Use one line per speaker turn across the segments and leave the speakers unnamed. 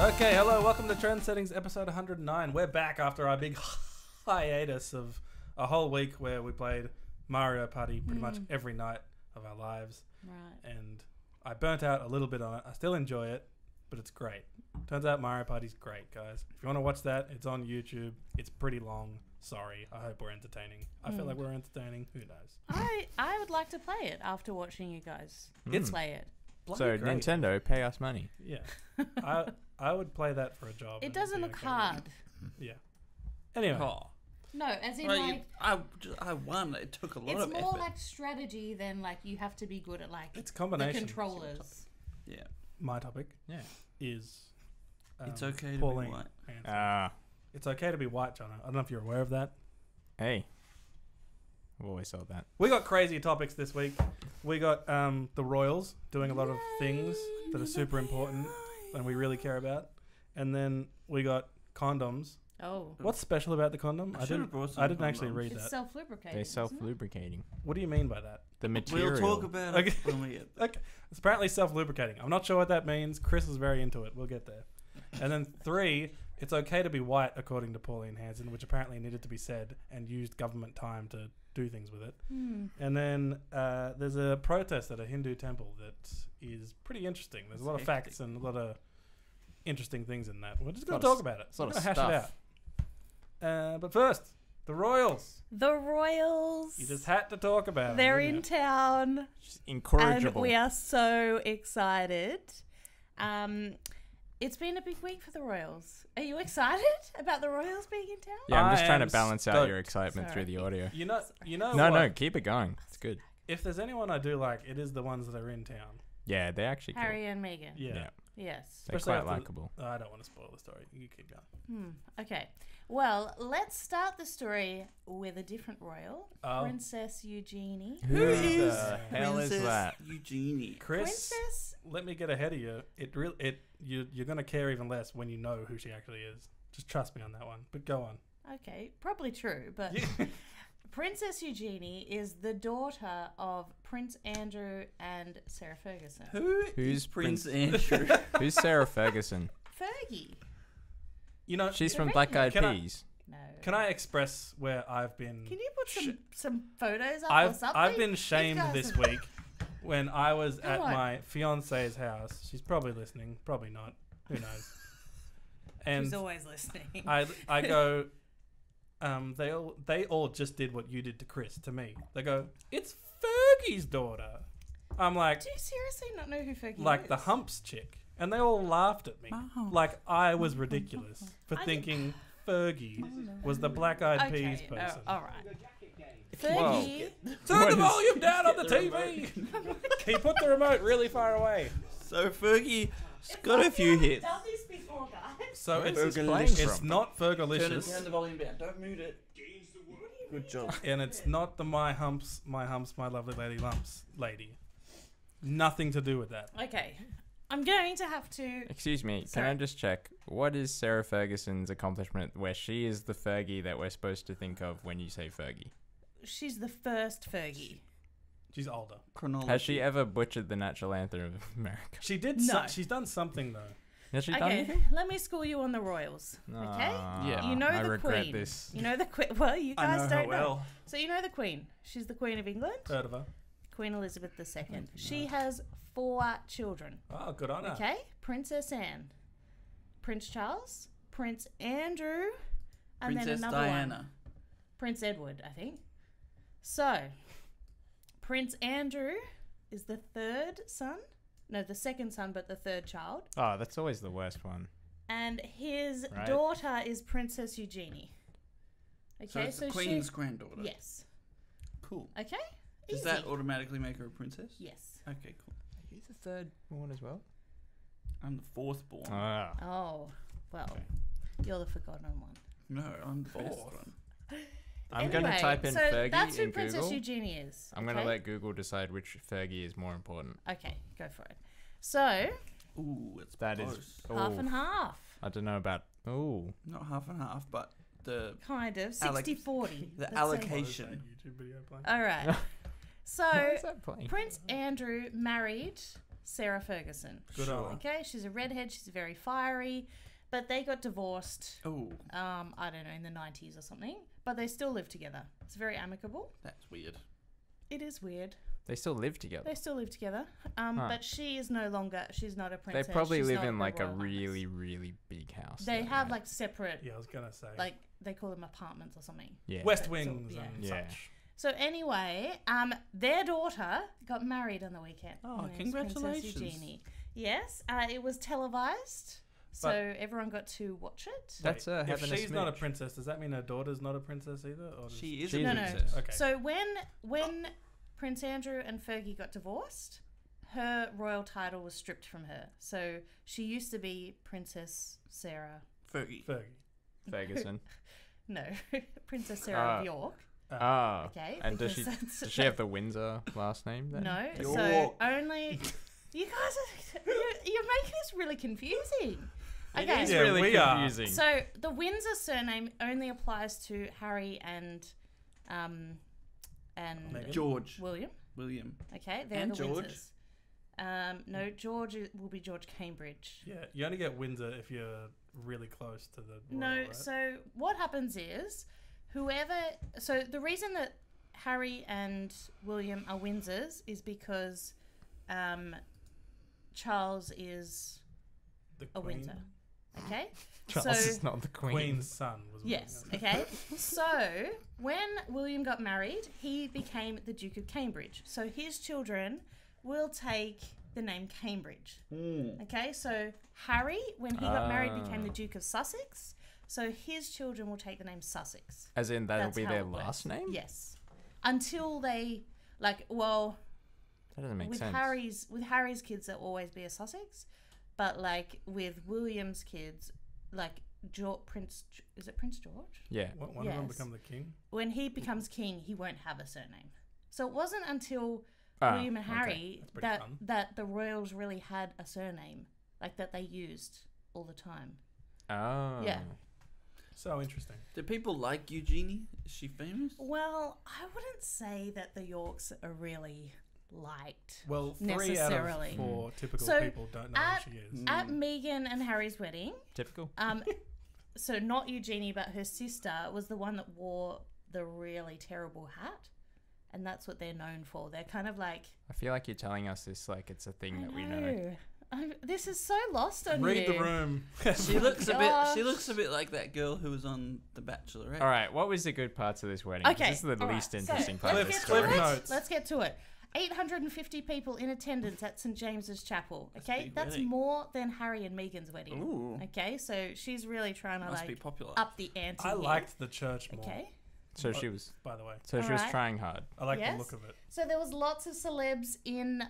Okay, hello, welcome to Trend Settings episode 109. We're back after our big hiatus of a whole week where we played Mario Party pretty much every night of our lives.
Right.
And I burnt out a little bit on it. I still enjoy it, but it's great. Turns out Mario Party's great, guys. If you want to watch that, it's on YouTube. It's pretty long. Sorry. I hope we're entertaining. I feel like we're entertaining. Who knows?
I would like to play it after watching you guys play it.
So
great.
Nintendo, pay us money.
Yeah. I would play that for a job.
It doesn't look hard.
Yeah. Anyway.
Oh.
No, as in
Well,
like...
I won. It took a lot of effort.
It's more like strategy than like you have to be good at like
It's a combination.
the controllers.
Yeah.
My topic
Is
it's okay to
Pauline
be white.
Hanson. It's okay to be white, John. I don't know if you're aware of that.
hey, I've always thought that.
We got crazy topics this week. We got the Royals doing a lot of things that are super important and we really care about. And then we got condoms.
Oh.
What's special about the condom? I didn't actually read
It's
that.
self-lubricating.
They're self-lubricating.
What do you mean by that?
The material.
We'll talk about it when we get there.
Okay. It's apparently self-lubricating. I'm not sure what that means. Chris is very into it. We'll get there. And then 3, it's okay to be white, according to Pauline Hanson, which apparently needed to be said and used government time to do things with it. And then there's a protest at a Hindu temple that is pretty interesting. There's a lot of facts and a lot of interesting things in that. We're just going to talk about it.
It's a lot
We're
of
gonna hash
stuff.
it out. But first, the Royals.
The Royals.
You just had to talk about
They're
them.
in town.
Just incorrigible.
And we are so excited. It's been a big week for the Royals. Are you excited about the Royals being in town?
Yeah, I'm just
I
trying to
am
balance out
stoked.
your excitement
Sorry.
through the audio.
You know
No,
what?
no, keep it going. It's good.
If there's anyone I do like, it is the ones that are in town.
Yeah, they're actually cool.
Harry and Meghan.
Yeah.
Yes.
They're
Especially
quite
after
likable.
I don't want to spoil the story. You keep going.
Okay. Well, let's start the story with a different royal,
Oh.
Princess Eugenie.
Who
is
the hell is
Princess
that?
Eugenie.
Chris,
Princess?
let me get ahead of you. You're gonna care even less when you know who she actually is. Just trust me on that one. But go on.
Okay, probably true, but Princess Eugenie is the daughter of Prince Andrew and Sarah Ferguson.
Who's
Prince
Prince-
Andrew?
Who's Sarah Ferguson?
Fergie.
You know,
She's
The
from
red
Black Eyed
Can I-
Peas.
No.
can I express where I've been?
Can you put some photos up or
I've
something?
been shamed
These
this
guys-
week when I was at
on.
my fiance's house. She's probably listening, probably not. Who knows? And
She's always listening.
I go, they all just did what you did to Chris to me. They go, it's Fergie's daughter. I'm like,
Do you seriously not know who Fergie
like
is?
the humps chick, and they all laughed at me, like I was ridiculous for
I
thinking Fergie was the Black Eyed Peas
Okay,
person.
all right.
Whoa.
Fergie.
Turn
What
the
is-
volume down on the TV. He put the remote really far away.
So Fergie's got a few hits.
Done this before, guys.
So
Where's
it's,
this playing
it's
from?
not
Turn
Fergalicious,
the volume down. Don't mute it. Good job.
and it's not the my humps, my lovely lady lumps lady. Nothing to do with that.
Okay. I'm going to have to...
Excuse me, can
Sorry.
I just check? What is Sarah Ferguson's accomplishment where she is the Fergie that we're supposed to think of when you say Fergie?
She's the first Fergie.
She's older.
Chronology.
Has she ever butchered the national anthem of America?
She did.
No.
She's done something though.
Has she done
Okay,
anything?
let me school you on the royals. Okay?
Yeah.
You know
I
the
regret
Queen.
this.
You know the Queen. Well, you
I
guys
know her
don't know.
well.
So you know the Queen. She's the Queen of England.
Heard of her?
Queen Elizabeth II. She has 4 children.
Oh, good on her.
Okay? Princess Anne, Prince Charles, Prince Andrew, and
Princess
then another
Diana.
one. Prince Edward, I think. So, Prince Andrew is the 3rd son. No, the 2nd son, but the 3rd child.
Oh, that's always the worst one.
And his
Right.
daughter is Princess Eugenie.
So
Okay,
it's the Queen's
she...
granddaughter.
Yes.
Cool.
Okay?
Does
Easy.
that automatically make her a princess?
Yes.
Okay, cool.
He's the third one as well.
I'm the 4th born.
Ah.
Oh, well, you're the forgotten one.
No, I'm the best
Fourth.
one.
I'm going to
Anyway,
type in
so
Fergie
that's who
in
Princess
Google.
Eugenie is.
I'm going to
okay?
let Google decide which Fergie is more important.
Okay, go for it. So,
Ooh, it's
That is
close.
half and half.
I don't know about. Ooh.
Not half and half, but the
Kind of.
Alloc-
60-40.
the
let's say.
allocation.
YouTube video playing.
All right. So,
Why is that playing?
Prince Andrew married Sarah Ferguson.
Good on her.
Okay, she's a redhead. She's very fiery, but they got divorced.
Oh,
I don't know, in the 90s or something. But they still live together. It's very amicable.
that's weird.
It is weird.
They still live together.
They still live together. But she is no longer. She's not a
They
princess.
probably
she's
live
not
in like a
Royal Highness.
really, really big house.
They
though,
have
right?
like separate,
Yeah, I was gonna say.
like they call them apartments or something.
yeah.
West
So,
Wings
yeah.
and
Yeah.
such.
So anyway, their daughter got married on the weekend.
Oh,
Her name's Princess
congratulations.
Eugenie. Yes, it was televised, so everyone got to watch it.
That's
Wait, if
having
she's not a
smidge.
princess, does that mean her daughter's not a princess either? Or does-
She is
She's
a
No,
a
no.
princess.
Okay.
So when Prince Andrew and Fergie got divorced, her royal title was stripped from her. So she used to be Princess Sarah.
Fergie.
Fergie.
Ferguson.
No, Princess Sarah of York.
Oh.
Okay.
And does
because that's-
she have the Windsor last name then?
No.
York.
So only you guys you're making this really confusing.
It
Okay.
is
Yeah,
really
we are.
confusing.
So the Windsor surname only applies to Harry and
Meghan?
George.
William.
William.
Okay, they're
And
the
George.
Windsors. No, George will be George Cambridge.
Yeah, you only get Windsor if you're really close to the royal,
No,
right?
so what happens is whoever. So the reason that Harry and William are Windsors is because Charles is
the
a
Queen,
Windsor. Okay?
Charles
so,
is not the queen.
Queen's son was
yes,
William.
okay. So when William got married, he became the Duke of Cambridge. So his children will take the name Cambridge. Okay, so Harry, when he got married, became the Duke of Sussex. So his children will take the name Sussex.
As in that'll
That's
be
how
their
it works.
last name?
Yes, until they well,
That doesn't make
with
sense.
Harry's kids, they'll always be a Sussex, but like with William's kids, like is it Prince George?
Yeah.
Won't one of them
Yes.
become the king?
When he becomes king, he won't have a surname. So it wasn't until
Ah,
William and
okay.
Harry
That's pretty fun.
that the royals really had a surname, like that they used all the time.
Oh.
Yeah.
So interesting.
Do people like Eugenie? Is she famous?
Well, I wouldn't say that the Yorks are really liked.
Well, 3
Necessarily.
out of 4 typical
So,
people don't know
at-
who she is.
At Meghan and Harry's wedding,
Typical.
so not Eugenie, but her sister was the one that wore the really terrible hat. And that's what they're known for. They're kind of like,
I feel like you're telling us this like it's a thing
I
that we know.
This is so lost on
Read
you.
the room.
She looks a bit.
Gosh.
She looks a bit like that girl who was on The Bachelorette.
All right, what was the good parts of this wedding? 'Cause
Okay,
This is the
all
least
right,
interesting
so
part of the
let's get
story.
to
Cliff
it.
notes.
Let's get to it. 850 people in attendance at St James's Chapel.
That's a
Okay,
big
that's
wedding.
more than Harry and Meghan's wedding.
Ooh.
Okay, so she's really trying to
Must be
like
popular.
up the ante.
I
here.
liked the church more.
Okay,
So she was.
By the way,
So she was
Alright.
trying hard.
I like
Yes.
the look of it.
so there was lots of celebs in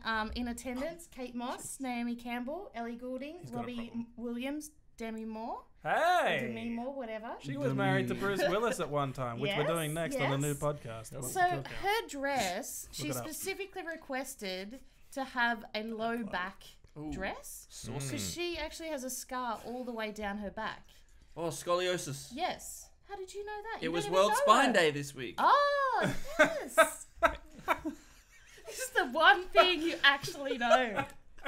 attendance: Kate Moss, Naomi Campbell, Ellie Goulding,
He's got a
Robbie
problem.
Williams, Demi Moore, Demi
Hey,
Moore, whatever.
she was married to Bruce Willis at one time, which we're
Yes,
doing next on the new
yes.
podcast.
Oh.
So
Kill count.
her dress, she
it up.
specifically requested to have a low back
Ooh.
dress
Saucy.
because she actually has a scar all the way down her back.
Oh, scoliosis.
Yes. How did you know that?
It
You
was
don't even
World
know
Spine
her.
Day this week.
Oh, yes. This is the one thing you actually know.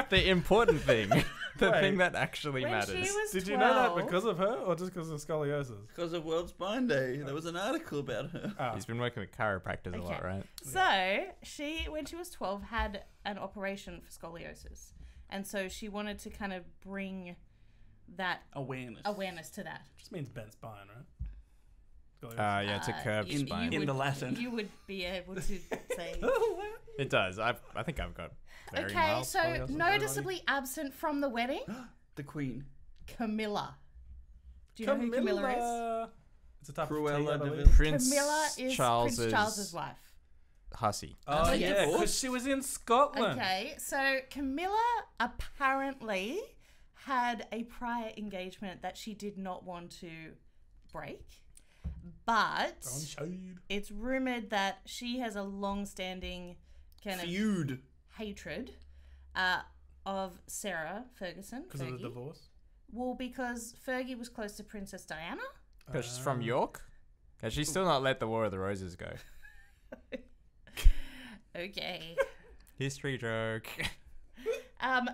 The important thing. The
Wait.
thing that actually
When
matters.
she was
Did
12,
you know that because of her or just because of scoliosis?
Because of World Spine Day. There was an article about her.
Ah,
He's been working with chiropractors a lot,
Okay.
right?
So she, when she was 12, had an operation for scoliosis, and so she wanted to kind of bring that
Awareness.
to that.
just means bent spine, right? Scoliosis.
Yeah, it's a curved
you-
spine.
In the Latin.
You would be able to say.
It does. I think I've got very
Okay,
mild
so
scoliosis.
noticeably absent from the wedding,
The Queen.
Camilla. Do you know who Camilla is?
It's a type
Cruella
of tea, I
de
believe.
Vil.
Prince
Camilla is
Charles's
Prince Charles's wife.
hussy.
Oh,
they
yeah, because
divorced?
she was in Scotland.
Okay, so Camilla apparently had a prior engagement that she did not want to break, but
Don't shade.
it's rumored that she has a long-standing kind of
Feud.
hatred of Sarah Ferguson.
Because of the
Fergie.
divorce.
Well, because Fergie was close to Princess Diana.
Because she's from York? Has she still not let the War of the Roses go?
Okay.
History joke.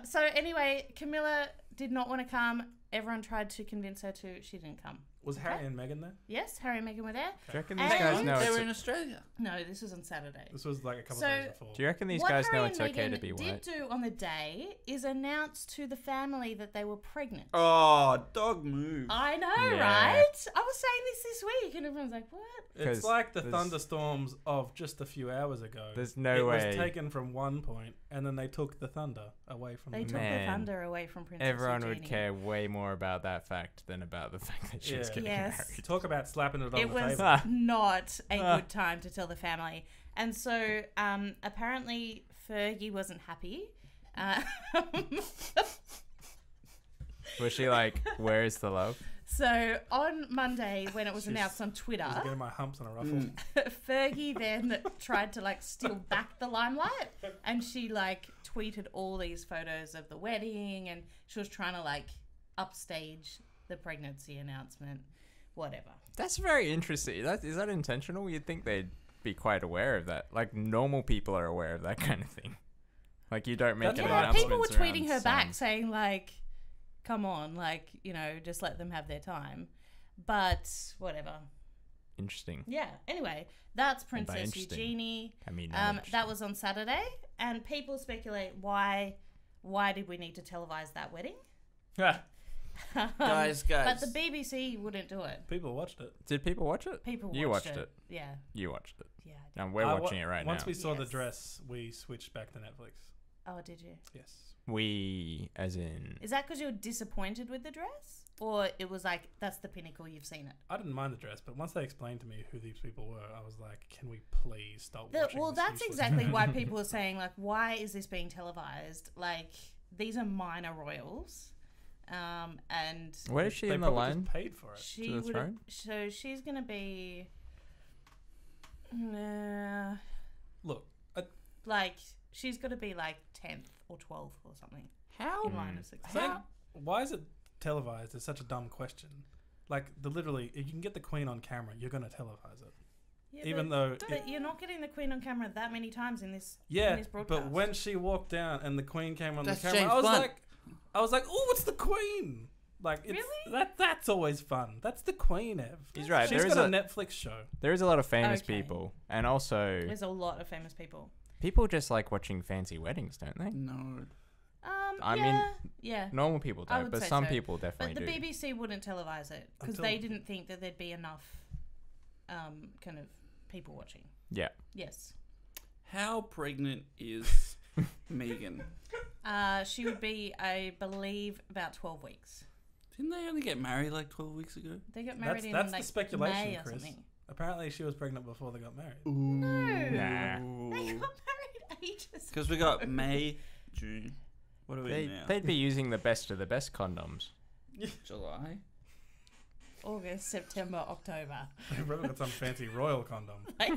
So anyway, Camilla did not want to come. Everyone tried to convince her to. She didn't come.
Was Harry and Meghan there?
Yes, Harry and Meghan were there.
Do you reckon these
And-
guys know
They
it's
were in Australia.
No, this was on Saturday.
This was like a couple
So-
days before.
Do you reckon these
What
guys know
Harry
it's
and
okay to
Meghan
be white?
did do on the day is announce to the family that they were pregnant.
Oh, dog move.
I know,
Yeah.
right? I was saying this week, and everyone's like, "What?"
It's
'Cause
like the
there's-
thunderstorms of just a few hours ago.
There's no
it
way.
was taken from one point, and then they took the thunder away from
They
the
took the
Man.
thunder away from Princess
Everyone would
Eugenie.
care way more about that fact than about the fact that she's
Yeah.
getting
Yes.
married.
Talk about slapping it on
It
the
was
table.
not a good time to tell the family, and so apparently Fergie wasn't happy.
Was she like, where is the love?
So on Monday, when it was
She's-
announced on Twitter,
I was getting my humps on a ruffle.
Fergie then tried to like steal back the limelight, and she like tweeted all these photos of the wedding, and she was trying to like upstage the pregnancy announcement, whatever.
That's very interesting. Is that intentional? You'd think they'd be quite aware of that. Like, normal people are aware of that kind of thing. Like, you don't make
That's
an
what
Yeah,
announcement.
people were tweeting her back saying like, "Come on, like just let them have their time." But whatever.
Interesting.
Yeah. Anyway, that's
And by
Princess
interesting,
Eugenie.
I mean,
That was on Saturday, and people speculate why did we need to televise that wedding?
Guys.
But the BBC wouldn't do it.
People watched it.
Did people watch it?
People
You
watched
watched it.
Yeah.
You watched it.
Yeah.
And we're watching it right
Once
now.
we saw the
Yes.
dress, we switched back to Netflix.
Oh, did you?
Yes.
We, as in...
Is that because you were disappointed with the dress, or it was like that's the pinnacle, you've seen it?
I didn't mind the dress, but once they explained to me who these people were, I was like, can we please stop watching
Well,
this
that's
useless
exactly
movie?
why people are saying like, why is this being televised? Like, these are minor royals, and
Where is she
They
in the
probably
line?
just paid for it.
she
To the
would.
throne?
So she's gonna be.
Look,
Like she's got to be like 10th or 12th or something.
How?
In line of success.
how, why is it televised? It's such a dumb question. Like, literally, if you can get the Queen on camera, you're going to televise it.
Yeah,
Even though...
but you're not getting the Queen on camera that many times in this.
Yeah,
in this broadcast.
but when she walked down and the Queen came on
That's
the camera,
James
I
Blunt.
was like, oh, it's the Queen. Like, it's,
Really?
That's always fun. That's the Queen, Ev.
He's right.
She's
There is
got a
a
Netflix show.
there is a lot of famous
Okay.
people, and also
there's a lot of famous people.
people just like watching fancy weddings, don't they?
No.
I
yeah,
mean,
yeah.
Normal people
I
don't,
would
but
say
some
so.
people
But
definitely
the
do.
BBC wouldn't televise it because
Until-
they didn't think that there'd be enough, kind of people watching.
Yeah.
Yes.
How pregnant is Meghan?
She would be, I believe, about 12 weeks.
Didn't they only get married like 12 weeks ago?
They got married in
That's
like
the speculation,
May or
Chris.
something.
Apparently, she was pregnant before they got married.
No.
Nah.
They got married ages.
Because we got May, June. What are we now?
They'd be using the best of the best condoms.
July.
August, September, October.
They've probably got some fancy royal condom.
Like,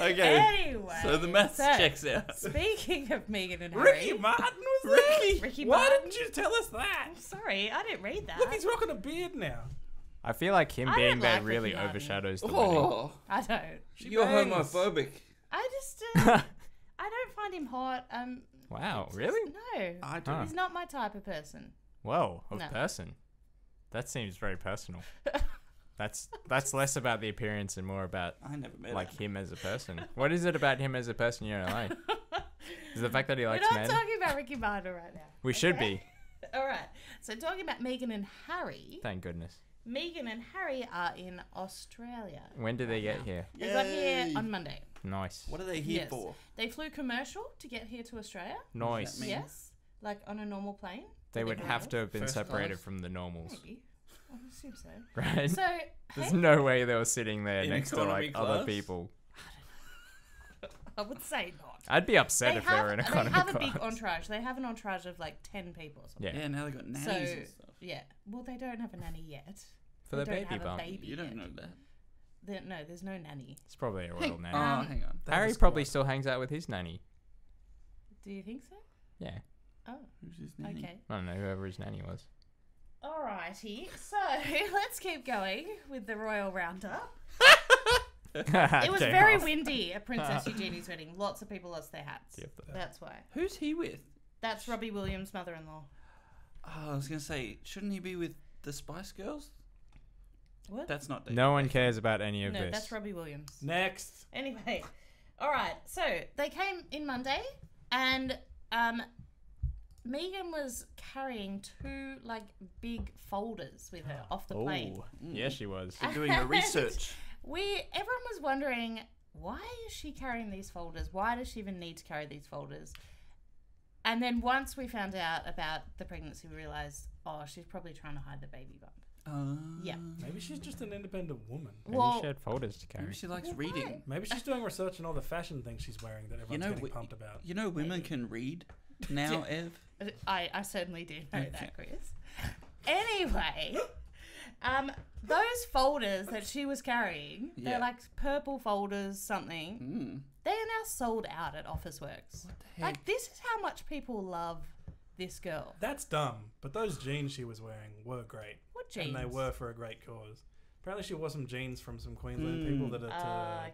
Okay.
anyway.
So the maths
so,
checks out.
Speaking of Meghan and Harry.
Ricky Martin was there?
Ricky
Why
Martin?
didn't you tell us that?
I'm sorry, I didn't read that.
Look, he's rocking a beard now.
I feel like him
I
being
don't
there
like
really
Ricky Martin.
overshadows the wedding.
Oh,
I don't.
you're
bangs.
homophobic.
I just, I don't find him hot.
Wow,
just-
really?
No.
I do.
Huh.
He's not my type of person.
Whoa, of
No.
person. That seems very personal. That's less about the appearance and more about
I never met
like
him.
him as a person. What is it about him as a person you don't like? Is it the fact that he
We're
likes
not
men?
talking about Ricky Martin right now.
We should
okay?
be.
All right. So talking about Meghan and Harry.
Thank goodness.
Meghan and Harry are in Australia.
When did they get here?
They got here
Yay.
on Monday.
Nice.
What are they here
Yes.
for?
They flew commercial to get here to Australia.
Nice.
mean?
Yes. Like on a normal plane.
They
Did
would
they
have
know?
to have been
First
separated
class?
from the normals,
Maybe. I assume so.
right?
So,
There's
hey,
no way they were sitting there
In
next to
economy
like other
class?
people.
I would say not.
I'd be upset if they were in
they
economy
have a
class.
big entourage. They have an entourage of like 10 people or something.
Yeah.
Yeah, now they got nannies
So,
and stuff.
yeah. Well, they don't have a nanny yet.
For
They
the
don't
baby
have a
bump.
baby
You don't
yet.
know that.
No, there's no nanny.
It's probably a royal nanny.
Hang on.
They have
Harry
a
probably
squad.
still hangs out with his nanny.
Do you think so?
Yeah.
Oh,
Who's his nanny?
okay.
I don't know, whoever his nanny was.
Alrighty. So, let's keep going with the royal roundup. It was very windy at Princess Eugenie's wedding. Lots of people lost their hats.
Yep.
That's why.
Who's he with?
That's Robbie Williams' mother-in-law.
Oh, I was going to say, shouldn't he be with the Spice Girls?
What?
That's not
No one cares about any of
No,
this.
that's Robbie Williams.
Next.
Anyway, all right. So they came in Monday, and Meghan was carrying 2 like big folders with her off the plane.
Yeah, she was.
For doing her research.
Everyone was wondering, why is she carrying these folders? Why does she even need to carry these folders? And then once we found out about the pregnancy, we realised, she's probably trying to hide the baby bump. Yeah.
Maybe she's just an independent woman.
Maybe she had folders to carry.
Maybe she likes reading.
Maybe she's doing research on all the fashion things she's wearing that everyone's getting pumped about.
You know women can read now, Ev?
I certainly do know that, Chris. Anyway, those folders that she was carrying, they're like purple folders, something. They are now sold out at Officeworks.
What the heck?
Like, this is how much people love this girl.
That's dumb, but those jeans she was wearing were great.
What jeans?
And they were for a great cause. Apparently she wore some jeans from some Queensland people that are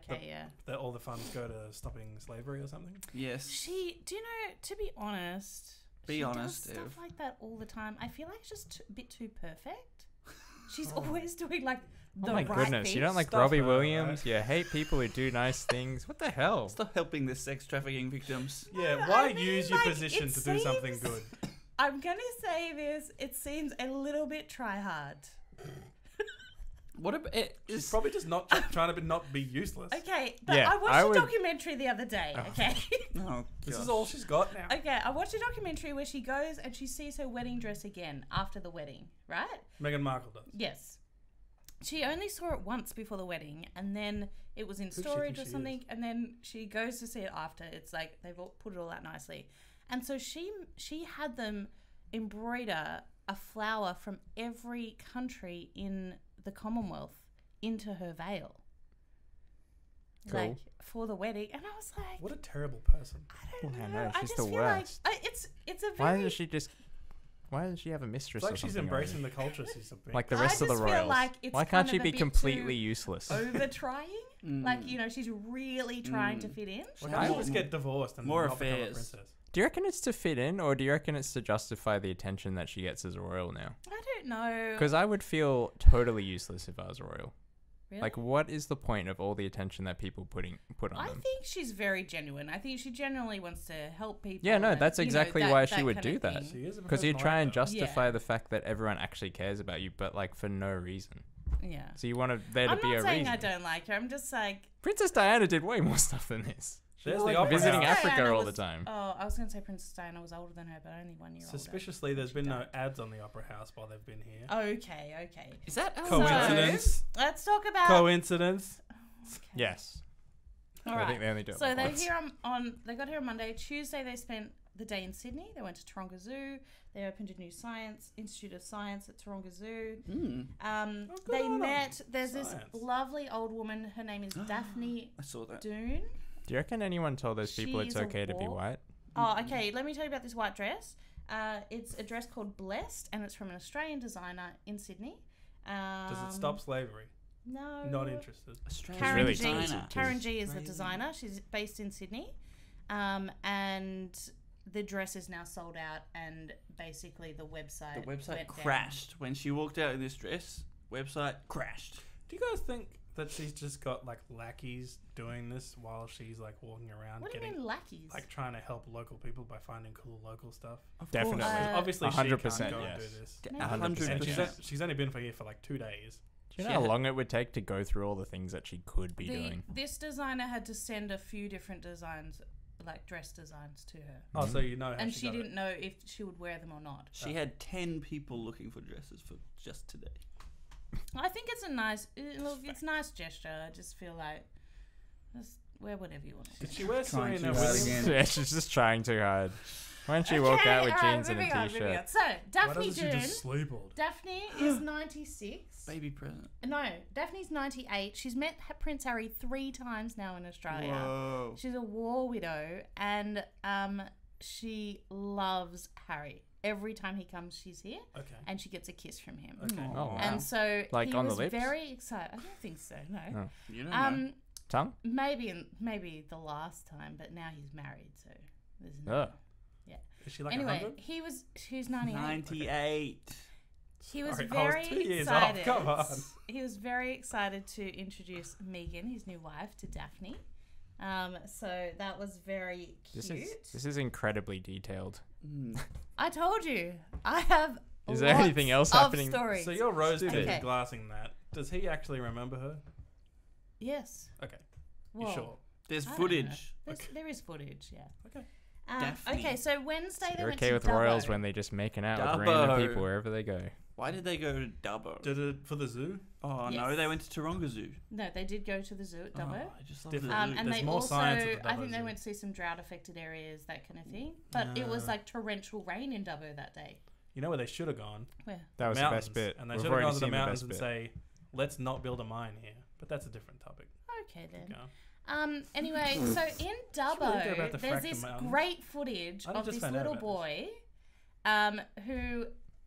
that all the funds go to stopping slavery or something.
Yes.
Do you know, to be honest, she does stuff like that all the time. I feel like it's just a bit too perfect. She's always doing like the right
goodness,
thing.
you don't like
Stuff
Robbie
her,
Williams?
right?
You hate people who do nice things. What the hell?
Stop helping the sex trafficking victims.
Yeah, why use your position to do something good?
I'm going to say this. It seems a little bit try-hard.
What about
She's probably just not trying to not be useless.
Okay, but
Yeah,
I watched a documentary the other day, okay?
Oh,
This is all she's got now.
Okay, I watched a documentary where she goes and she sees her wedding dress again after the wedding, right?
Meghan Markle does.
Yes. She only saw it once before the wedding, and then it was in storage or something, and then she goes to see it after. It's like they've all put it all out nicely. And so she had them embroider a flower from every country in the Commonwealth into her veil.
Cool.
Like, for the wedding. And I was like,
What a terrible person.
I don't
I
know.
know,
I
she's
just
the
feel
worst.
like it's a very...
Why doesn't she have a mistress?
It's like
or
she's
something
embracing
already?
the culture she's being.
Like the rest of the
just feel
royals.
like it's
Why
kind
can't she
of a
be
bit
completely
too
useless?
over-trying. Like, you know, she's really trying to fit in.
Why can't she just get divorced and
more
not become a
affairs.
princess?
Do you reckon it's to fit in, or do you reckon it's to justify the attention that she gets as a royal now?
I don't know.
Because I would feel totally useless if I was a royal.
Really?
Like, what is the point of all the attention that people put on
I
them?
think she's very genuine. I think she genuinely wants to help people.
Yeah, no,
and,
that's
you know,
exactly
that-
why
that
she would
kind
do
of
that.
thing.
She is a
Because you
professional
try and
actor.
justify
Yeah.
the fact that everyone actually cares about you, but like for no reason.
Yeah.
So you want there to
I'm
be
not
a
saying
reason.
I don't like her. I'm just like...
Princess Diana did way more stuff than this.
There's
was
the
like
opera
visiting
house.
Africa
Diana
all the
was-
time.
Oh, I was going to say Princess Diana was older than her, but only 1 year older.
Suspiciously, there's been no ads on the opera house while they've been here.
Okay.
Is that
Coincidence?
Let's talk about...
Coincidence?
Okay.
Yes.
All
I
right.
think they only do it
So they're
once.
here they got here on Monday. Tuesday they spent the day in Sydney. They went to Taronga Zoo. They opened a new Institute of Science at Taronga Zoo.
Mm.
They met. There's
Science.
this lovely old woman. Her name is Daphne
I saw that.
Doon.
Do you reckon anyone told those people it's
She's a
okay to be
whore.
white?
Oh, okay. Let me tell you about this white dress. It's a dress called Blessed, and it's from an Australian designer in Sydney.
Does it stop slavery?
No.
Not interested.
Karen
really
G.
talented, too.
Karen G is the
Crazy.
designer. She's based in Sydney, and the dress is now sold out. And basically, the website
The website
went down.
crashed when she walked out in this dress. Website crashed.
Do you guys think that she's just got like lackeys doing this while she's like walking around
What do you
getting
mean lackeys?
like trying to help local people by finding cool local stuff?
Of
Definitely.
course.
Obviously, she
100%,
can't go and
yes.
do this.
No.
100%.
And
Yes.
she's only been here for like 2 days.
Do you know how long it would take to go through all the things that she could be doing?
This designer had to send a few different designs, like dress designs, to her,
Oh, so you know how
and
she
she
got
didn't know if she would wear them or not.
She had 10 people looking for dresses for just today.
I think it's a nice, it's a nice gesture. I just feel like just wear whatever you want.
it. Did she wear
Trying
Serena
too hard
Williams?
again.
Yeah, she's just trying too hard. Why don't you walk out with
alright,
jeans and a
moving on.
t-shirt?
So
Why
Daphne
doesn't she
Doon.
just sleep all day?
Daphne is 96.
Baby present.
No, Daphne's 98. She's met Prince Harry 3 times now in Australia.
Whoa.
She's a war widow, and she loves Harry. Every time he comes, she's here,
Okay.
and she gets a kiss from him.
Okay.
Oh, wow.
And so
Like
he
on the
was
lips?
very excited. I don't think so. No.
Oh.
You don't know.
tongue?
Maybe the last time, but now he's married, so there's no. Yeah.
Is she like
Anyway,
100?
he's 98.
98.
He was
Sorry, I
very
was 2 years off,
excited.
come on.
He was very excited to introduce Meghan, his new wife, to Daphne. So that was very cute.
This is incredibly detailed.
I told you, I have.
Is there anything else happening?
Stories.
So you're rose-tinted
Okay.
glassing that. Does he actually remember her?
Yes.
Okay.
Well,
You sure?
There's
I don't
footage.
know. There is footage, yeah.
Okay.
Daphne.
Okay, so Wednesday they
You're
went
okay
to
with
Dubbo.
royals when they just making out with random
Dubbo.
people wherever they go.
Why did they go to Dubbo?
Did it for the zoo?
Oh, no,
Yes.
they went to Taronga Zoo.
No, they did go to the zoo at Dubbo.
Oh, I just love
Different.
the zoo.
And
There's
they
more
also,
science at the
I
Dubbo
think they
Zoo.
went to see some drought-affected areas, that kind of thing. But it was like torrential rain in Dubbo that day.
You know where they should have gone?
Where?
That was
Mountains.
the best bit.
And they
We've
should have
already
gone to the
seen
mountains
best
and
bit.
say, let's not build a mine here. But that's a different topic.
Okay then.
Keep going.
Anyway, so in
really they're about
Dubbo,
to
there's
frack the
this
mountains.
great footage
I
of
just
this
found out
little
about
boy, who,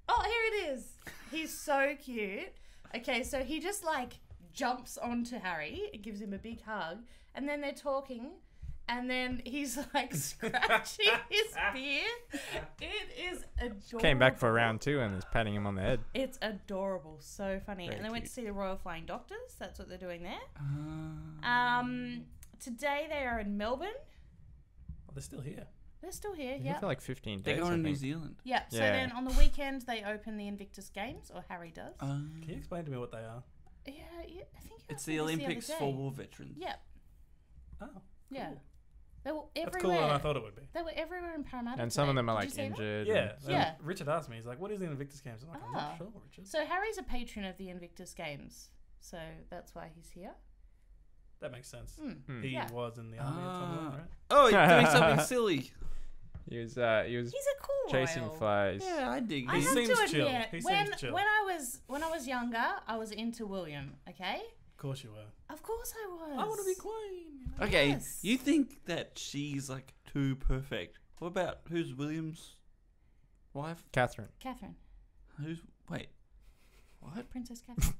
oh, here it is. He's so cute. Okay, so he just like jumps onto Harry and gives him a big hug, and then they're talking, and then he's like scratching his beard. It is adorable.
Came back for round 2 and was patting him on the head.
It's adorable, so funny.
Very
and they went to
cute.
see the Royal Flying Doctors. That's what they're doing there. Today they are in Melbourne.
Oh, they're still here.
They're still here,
Yeah.
yeah.
For like 15
They're
days.
going
I
to New
think.
Zealand.
Yeah, so
Yeah.
then on the weekend they open the Invictus Games, or Harry does.
Can you explain to me what they are?
Yeah, I think you
It's
asked
the
me this
Olympics
other
for
day.
war veterans.
Yeah,
Oh,
yeah. They were
that's
everywhere.
cooler than I thought it would be.
They were everywhere in Parramatta.
And some of
today.
them are
Did
like
you see that?
injured.
Yeah.
and-
Yeah.
Richard asked me, he's like, what is the Invictus Games? I'm like, I'm
Ah.
not sure, Richard.
So Harry's a patron of the Invictus Games, so that's why he's here.
That makes sense.
Hmm.
He
Yeah.
was in the army at some point, right?
Oh, you're doing something silly.
He was
He's a cool
chasing
royal.
flies.
Yeah, I dig
I
He
have
it.
seems
to
chill.
admit,
He
when
seems chill.
when I was younger, I was into William. Okay,
Of course you were.
of course I was.
I want to be queen. You know?
Okay,
Yes.
you think that she's like too perfect. What about who's William's wife?
Catherine.
Catherine,
Wait, what?
Princess Catherine.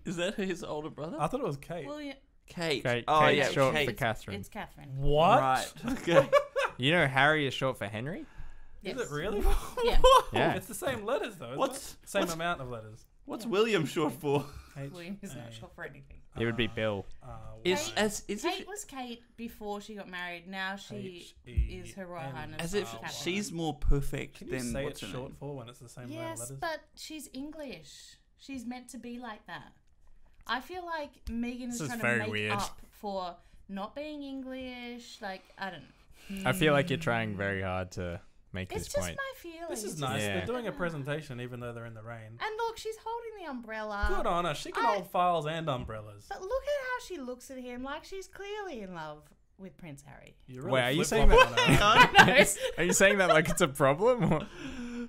Is that his older brother?
I thought it was Kate.
William,
Kate.
Kate.
Oh
Kate's
yeah,
short
Kate.
for Catherine.
it's Catherine.
What?
Right. Okay.
You know Harry is short for Henry?
Yes.
Is it really?
Yeah.
Yeah.
It's the same letters though. Isn't
What's-
it? Same
what's-
amount of letters.
What's
Yeah.
William short for?
William is not
H-A-
short for anything.
He would be Bill.
Is
Y-
if
Kate was Kate before she got married. Now she
H-E-N.
is Her Royal Highness.
as if
Catherine.
she's more perfect
Can you
than
say
what's
it's
her
short
name?
for when it's the same amount of
Yes,
letters?
but she's English. She's meant to be like that. I feel like Meghan is
This is
trying
very
to make
weird.
up for not being English. Like, I don't know.
I feel like you're trying very hard to make
It's
this
just
point.
my feeling.
This is
It's
nice.
just-
Yeah.
They're doing a presentation even though they're in the rain.
And look, she's holding the umbrella.
Good on her. She can
I-
hold files and umbrellas.
But look at how she looks at him, like she's clearly in love with Prince Harry.
You
Wait, are you saying
flip-flopping
that-
on her.
Are you saying that like it's a problem? Or?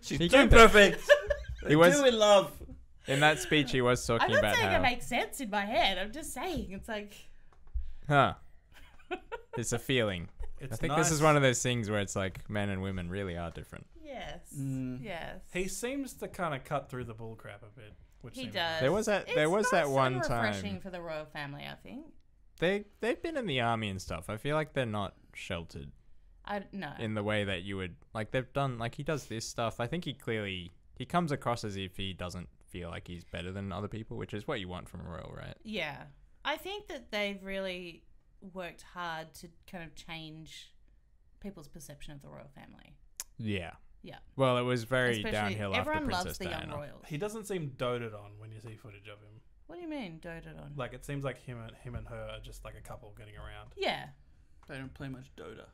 She's
He
too
came-
perfect.
He was
too in love.
in that speech. He was
I'm
talking
not
about
saying
how,
it makes sense in my head. I'm just saying it's like,
huh? It's a feeling.
It's
I think
nice.
this is one of those things where it's like men and women really are different.
yes,
Mm.
yes.
He seems to kind of cut through the bullcrap a bit. Which
He
seems
does.
There was that. There
It's
was
nice
that
and
one
refreshing
time.
for the royal family, I think.
They've been in the army and stuff. I feel like they're not sheltered
I no.
in the way that you would like. They've done like he does this stuff. I think he comes across as if he doesn't feel like he's better than other people, which is what you want from a royal, right?
Yeah, I think that they've really worked hard to kind of change people's perception of the royal family.
Yeah.
Yeah.
Well, it was very
Especially
downhill after
everyone
Princess
loves the
Diana.
young royals.
He doesn't seem doted on when you see footage of him.
What do you mean doted on?
Like it seems like him and her are just like a couple getting around.
Yeah.
They don't play much Dota.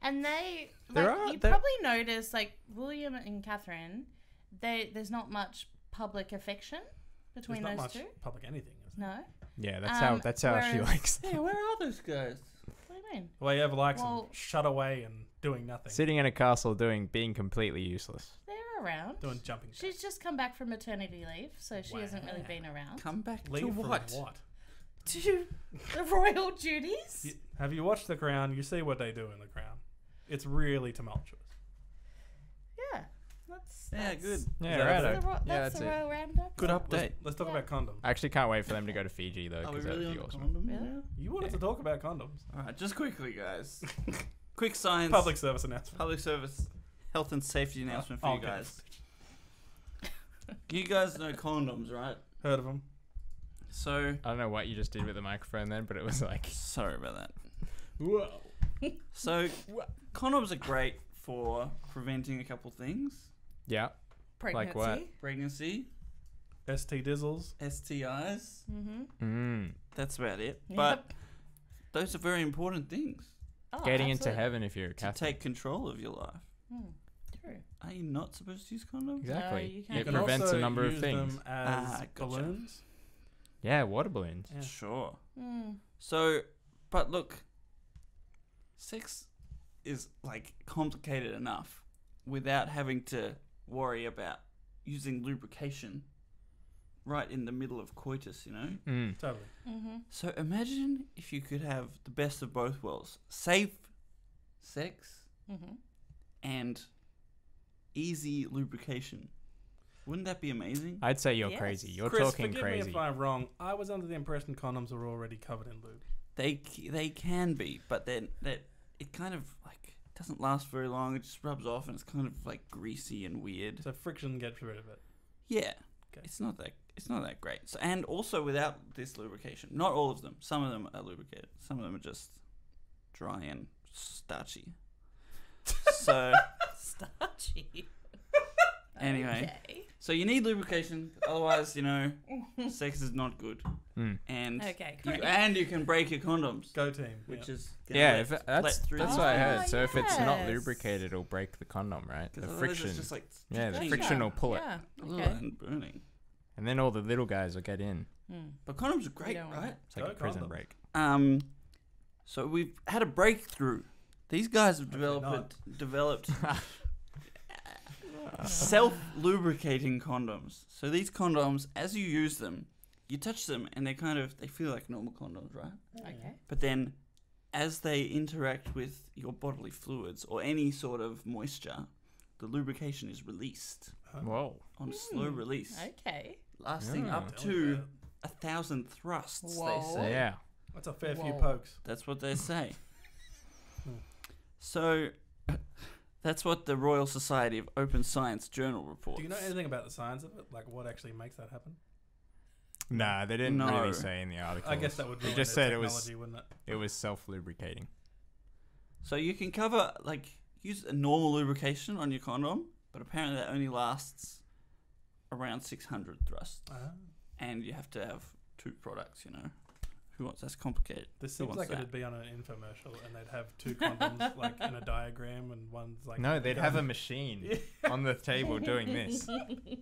And they,
There
like,
are-
you
there-
probably notice, like, William and Catherine, there's not much public affection
There's
between
not
those
much
two.
public anything. Is there?
No?
Yeah, that's how she
whereas-
likes
Yeah, where are those guys?
What do you mean?
Well, he ever likes
Well-
them shut away and doing nothing,
sitting in a castle being completely useless.
They're around.
doing jumping. jacks.
She's just come back from maternity leave, so she hasn't really
Wow.
been around.
Come back
Leave
to
from
what?
what?
To the royal duties?
Have you watched The Crown? You see what they do in The Crown. It's really tumultuous.
Yeah.
Yeah, good.
Yeah,
that
right.
it?
That's the
it.
Royal Roundup.
Good update.
Let's talk
Yeah.
about condoms.
I actually can't wait for them to go to Fiji though,
Are we
because that
really
would
on
be
the
awesome.
condom
Really?
now?
You wanted
Yeah.
to talk about condoms.
All right, just quickly, guys. Quick science.
Public service announcement.
Public service, health and safety announcement for you
okay.
guys. You guys know condoms, right?
Heard of them?
So,
I don't know what you just did with the microphone then, but it was like,
sorry about that.
Whoa.
So, condoms are great for preventing a couple things:
yeah,
Pregnancy.
what?
pregnancy,
ST Dizzles.
STIs.
Mm-hmm.
That's about it.
Yep.
But those are very important things
Oh,
Getting into
absolutely.
heaven if you're a
to
Catholic.
take control of your life.
True.
Are you not supposed to use condoms?
Exactly.
you can't
It
You
prevents
also
a number of
use
things.
them as
Gotcha.
balloons.
Yeah, water balloons.
Yeah.
Sure.
Mm.
So, but look, sex is like complicated enough without having to worry about using lubrication right in the middle of coitus, you know?
Mm.
Totally.
Mm-hmm.
So imagine if you could have the best of both worlds: safe sex
Mm-hmm.
and easy lubrication. Wouldn't that be amazing?
I'd say you're
Yes.
crazy. You're
Chris,
talking
forgive
crazy.
me if I'm wrong. I was under the impression condoms were already covered in lube.
They can be, but then that it kind of like doesn't last very long. It just rubs off and it's kind of like greasy and weird.
So friction gets rid of it.
Yeah,
Okay.
it's not that great. So, and also without this lubrication, not all of them. Some of them are lubricated. Some of them are just dry and starchy. So
Starchy.
anyway,
Okay.
so you need lubrication, otherwise sex is not good.
Mm.
And
Okay,
you,
great.
and you can break your condoms,
Go team.
which
yeah.
is gonna
Yeah,
let-
if it-
let
that's
through
that's
the
what I
Oh,
heard. So if it's not
yes.
lubricated, it'll break the condom, right?
'cause
The
otherwise
friction.
It's just like
Yeah, the
ching,
friction will pull it.
Yeah.
ugh,
Okay.
and burning.
And then all the little guys will get in.
Mm.
But condoms are great,
don't want
right?
It's like
Go
a prison
condoms.
break.
So we've had a breakthrough. These guys have
Hopefully
developed self-lubricating condoms. So these condoms, as you use them, you touch them and they feel like normal condoms, right?
Okay.
But then as they interact with your bodily fluids or any sort of moisture, the lubrication is released
Whoa.
on slow release,
Okay.
lasting
Yeah.
up
Tell me
to
about it.
1,000 thrusts,
Whoa.
they say.
Yeah.
That's a fair few
Whoa.
pokes.
That's what they say.
Hmm.
So, that's what the Royal Society of Open Science Journal reports.
Do you know anything about the science of it? Like what actually makes that happen?
Nah, they didn't
No.
really say in the article.
I guess that would
They
ruin
just
their
said it was
technology, wouldn't it?
it was self-lubricating.
So you can cover, use a normal lubrication on your condom, but apparently that only lasts around 600 thrusts.
Ah.
And you have to have two products, Who wants? That's complicated.
This
Who
seems
wants
like
that?
it'd be on an infomercial, and they'd have two condoms like in a diagram, and one's like
No, they'd have a machine on the table doing this,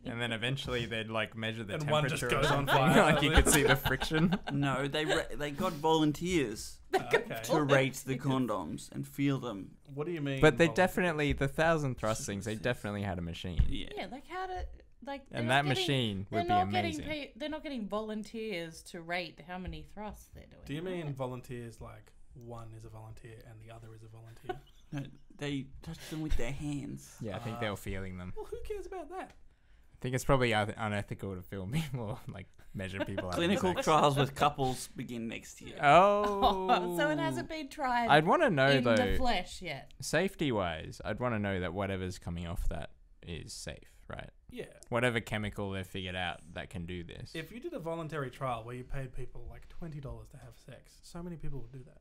and then eventually they'd like measure the
And
temperature.
one just
or
goes on
something.
fire.
Like you could see the friction.
No, they got volunteers
okay.
to rate the condoms and feel them.
What do you mean?
But they
volunteer?
definitely the 1,000 thrust things. They definitely had a machine,
Yeah.
Yeah, like how to like. they're
and
not
that
getting-
machine
They're
would be
not
amazing.
getting they're not getting volunteers to rate how many thrusts they're doing.
Do you mean volunteers like one is a volunteer and the other is a volunteer?
No, they touch them with their hands.
Yeah, I think they were feeling them.
Well, who cares about that?
I think it's probably unethical to film people or like measure people. having
Clinical
sex.
trials with couples begin next year.
Oh,
So it hasn't been tried
I'd want to know
in the
though,
flesh yet.
safety-wise, I'd want to know that whatever's coming off that is safe, right?
Yeah.
Whatever chemical they've figured out that can do this.
If you did a voluntary trial where you paid people like $20 to have sex, so many people would do that.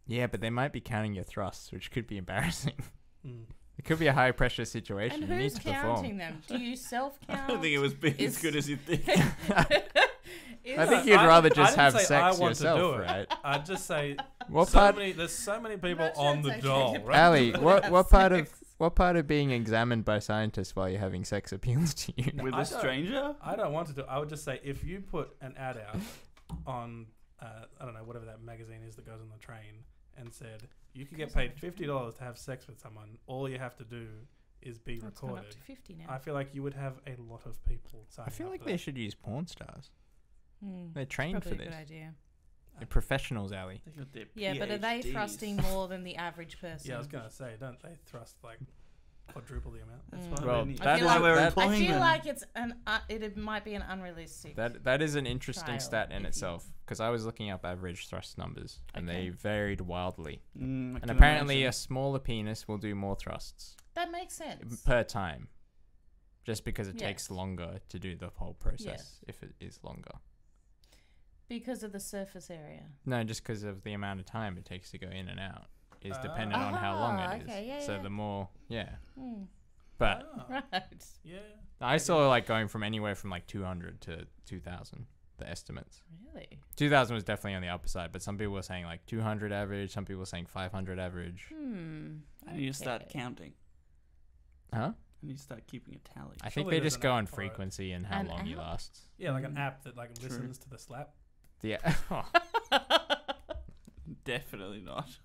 Yeah, but they might be counting your thrusts, which could be embarrassing.
Mm.
It could be a high-pressure situation.
And
You need
who's
to
counting
perform.
them? Do you self-count?
I don't think it was been as
Is-
good as you think.
I think
No,
you'd
I
rather
didn't
just have
say
sex
I want to
yourself,
do it.
right?
I'd just say
What part,
there's so many people
not sure
on
it's
the
okay
doll,
to-
right?
Ali? What
Have
part of
sex.
what part of being examined by scientists while you're having sex appeals to you?
With
I
a
don't-
stranger?
I don't want to do. I would just say if you put an ad out on I don't know, whatever that magazine is that goes on the train, and said you could get paid $50 to have sex with someone, all you have to do is be
It's gone up
recorded.
to 50 now.
I feel like you would have a lot of people signing
I feel
up
like
for
they
that.
should use porn stars.
Hmm.
They're trained
Probably
for
a
this.
good idea.
They're professionals, Ali.
They got their
Yeah, but are they
PhDs.
thrusting more than the average person?
Yeah, I was gonna say, don't they thrust like quadruple the amount.
That's
Mm.
why
Well,
we need-
that
that's
is-
why we're
that-
I
employing
feel
them.
like it might be an unrealistic.
That is an interesting
Trial,
stat in
if you-
itself because I was looking up average thrust numbers and
Okay.
they varied wildly.
I
And
can
apparently, a
imagine.
smaller penis will do more thrusts
That makes sense.
per time, just because it takes
Yes.
longer to do the whole process
Yes.
if it is longer.
Because of the surface area.
No, just because of the amount of time it takes to go in and out is dependent on how long it is.
Okay, yeah,
So
yeah.
the more,
Hmm.
But
Ah,
Right.
yeah.
I saw like going from anywhere from like 200 to 2,000. The estimates.
Really?
2,000 was definitely on the upper side, but some people were saying like 200 average. Some people were saying 500 average.
I need to start
Okay.
counting.
Huh?
I need to start keeping a tally.
I think
Surely
they
there's
just
an
go
app
on
for it.
frequency and how
An
long you
app?
last.
Yeah, like an
Mm.
app that like
True.
listens to the slap.
The
Definitely not.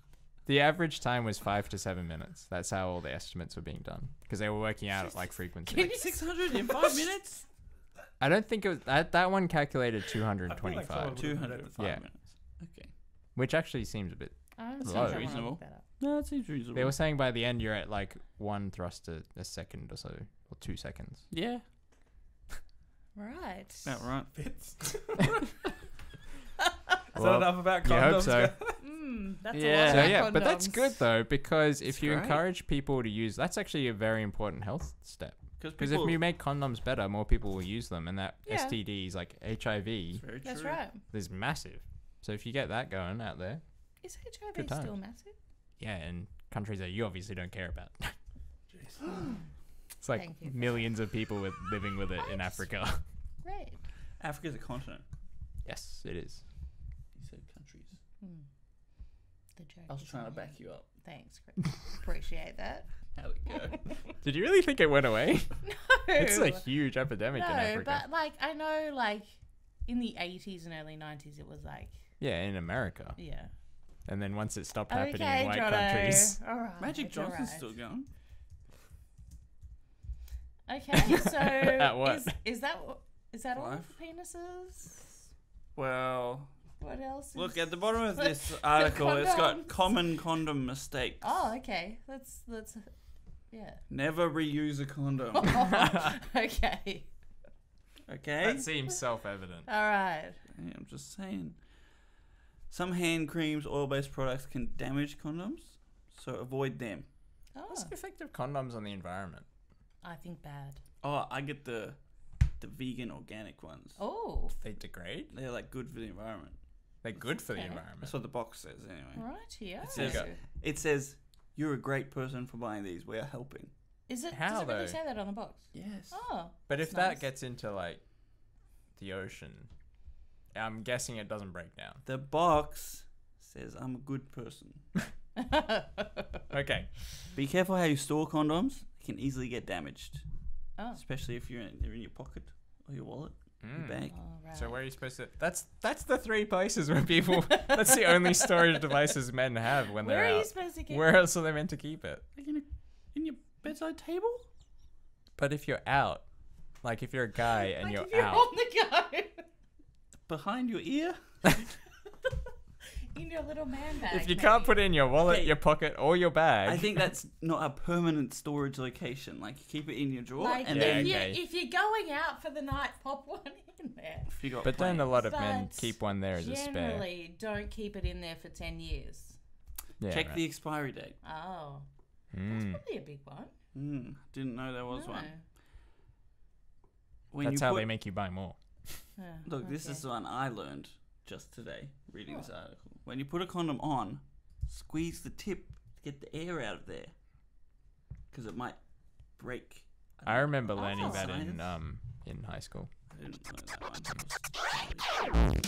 the average time was 5 to 7 minutes. That's how all the estimates were being done because they were working out at like frequency.
Can you
600 in 5 minutes?
I don't think it was that one calculated
I feel like
225,
someone-
200 in 5
Yeah.
minutes. Okay.
which actually seems a bit.
That
Low.
Reasonable.
That up.
No, that seems reasonable.
They were saying by the end you're at like 1 thrust a second or so, or 2 seconds.
Yeah,
Right.
about right.
Fits. Is
Well,
that enough about
you hope
condoms?
so.
That's
Yeah.
a lot
So
about
yeah, but that's
condoms.
good though because
It's
if you
great.
encourage people to use, that's actually a very important health step. Because if
people,
you make condoms better, more people will use them, and that
Yeah.
STDs like HIV
it's very
That's
true.
right.
is massive. So if you get that going out there,
Is HIV
Good
still
times.
massive?
yeah, in countries that you obviously don't care about,
Jeez.
it's like
Thank you.
millions of people living with it in
What?
Africa.
Great.
Africa's a continent.
Yes, it is.
You said countries.
The joke.
I was
is
trying to
on
back
you.
you up.
Thanks, Chris. Appreciate that.
How'd it go?
Did you really think it went away?
No.
It's a huge epidemic in
No,
Africa.
but like I know, like in the 80s and early 90s, it was like
Yeah, in America.
yeah.
And then once it stopped happening
Okay,
in white
Jono.
countries.
All right.
Magic
all
Johnson's
right.
still going.
Okay, so
At what?
is that all
Life.
of the penises?
Well,
What else?
look
is-
at the bottom of this article. It's got
condoms.
common condom mistakes.
Oh, okay. Let's yeah.
Never reuse a condom.
Okay.
Okay.
That seems self-evident.
All right.
Hey, I'm just saying. Some hand creams, oil-based products can damage condoms, so avoid them.
Oh,
What's the effect of condoms on the environment?
I think bad.
Oh, I get the vegan organic ones.
Oh,
They degrade?
They're like good for the environment.
They're good for the
Okay.
environment.
That's what the box says anyway.
right here.
It says, it says you're a great person for buying these. We are helping.
Is it?
How,
does it really
though?
say that on the box?
Yes.
Oh,
But if
that's
that
nice.
gets into like the ocean, I'm guessing it doesn't break down.
The box says I'm a good person.
Okay.
Be careful how you store condoms. They can easily get damaged,
Oh.
especially if they're in your pocket or your wallet, your bag.
Oh, right.
So where are you supposed to? That's the 3 places where people. That's the only storage devices men have when
Where
they're
are you
out.
supposed to get?
Where else are they meant to keep it?
Like in your bedside table?
But if you're out, like if you're a guy and
Like
you're
if you're
out,
on the go.
Behind your ear?
In your little man bag.
if you can't put it in your wallet,
Okay.
your pocket, or your bag,
I think that's not a permanent storage location. Like you keep it in your drawer
Like
and
Yeah,
then
okay.
if you're going out for the night, pop one in there.
if you got
But then a
plans.
lot of men
But
keep one there as a spare.
Generally, don't keep it in there for 10 years.
Yeah,
check
right.
the expiry date.
Oh, that's
Mm.
probably a big one.
Didn't know there was
No.
one. When
That's
you
how
put,
they make you buy more.
Oh,
Look, this
okay.
is one I learned just today reading this
Oh.
article. When you put a condom on, squeeze the tip to get the air out of there, because it might break.
I remember
Oh.
learning that
Science.
in high school.
I didn't know that one.